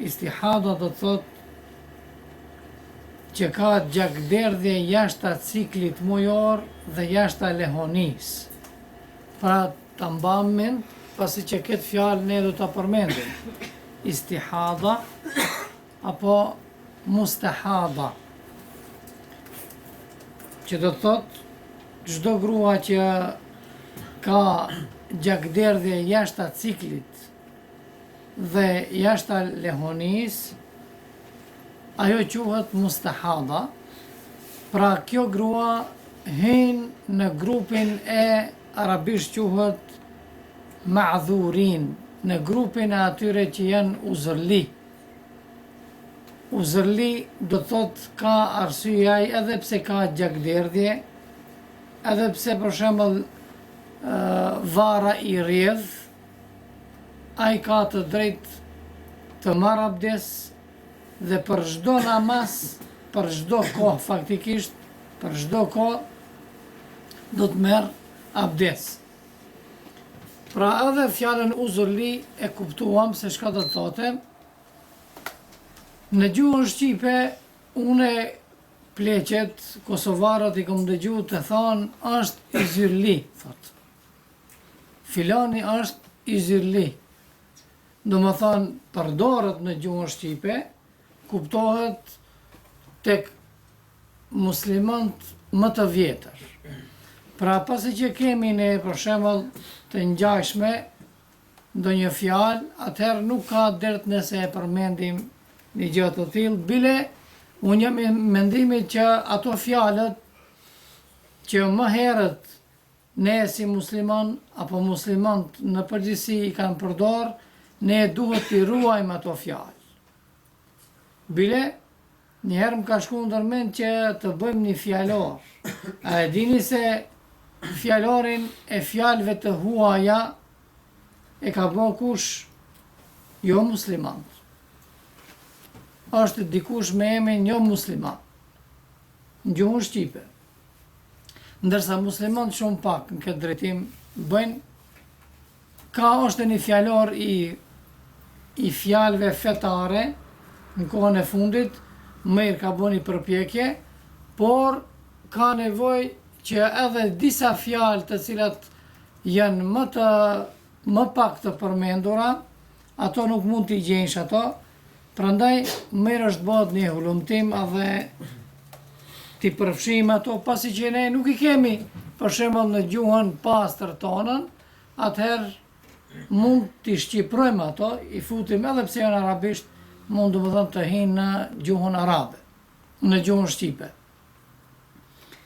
Istihada do të thot që ka gjakderdhje jashta ciklit mujor dhe jashta lehonis. Pra ta mbam mend, pasi që këtë fjalë ne do ta përmendim. Istihada apo mustahada. Që do të thot çdo grua që ka gjakderdhje jashta ciklit dhe jashta lehonis, ajo quhet mustahada. Pra kjo grua hyn në grupin e arabisht quhet ma'dhurin, në grupin e atyre që janë uzërli. Uzërli do thot ka arsyej edhe pse ka gjakderdhje, edhe pse për shembull vara i rrjedh, ai ka të drejtë të marrë abdes dhe për çdo namaz, për çdo kohë faktikisht, për çdo kohë do të merr abdes. Pra edhe fjalën uzurli e kuptuam se çka do të thotë. Në gjuhën shqipe, une pleqet, kosovarët i kom dëgju të thonë, është i zyrli, thotë. Filani është i zyrli. Do më thonë, përdoret në gjuhën shqipe, kuptohet tek muslimant më të vjetër. Pra pasi që kemi ne për shembull të ngjashme ndonjë fjalë, atëherë nuk ka dert nëse e përmendim një gjë të tillë, bile unë jam me mendimit që ato fjalët që më herët ne si musliman apo muslimant në përgjithësi i kanë përdor, ne duhet t'i ruajmë ato fjalë. Bile njëherë më ka shku ndërmend që të bëjmë një fjalor. A e dini se fjalorin e fjalëve të huaja e ka bë kush? Jo muslimant. Është dikush me emrin jo musliman, në gjuhën shqipe. Ndërsa muslimant shumë pak në këtë drejtim bëjnë, ka është një fjalor i fjalëve fetare, në kohën e fundit, merr ka bënë përpjekje, por ka nevojë që edhe disa fjalë të cilat janë më pak të përmendura, ato nuk mund t'i gjenjsh ato, prandaj merr është bëhet një hulumtim edhe t'i përfshijmë ato, pasi që ne nuk i kemi, për shembull në gjuhën pastër tonën, atëherë mund t'i shqiprojmë ato, i futim edhe pse janë arabisht, mund domethënë të hinë në gjuhën arabe, në gjuhën shqipe.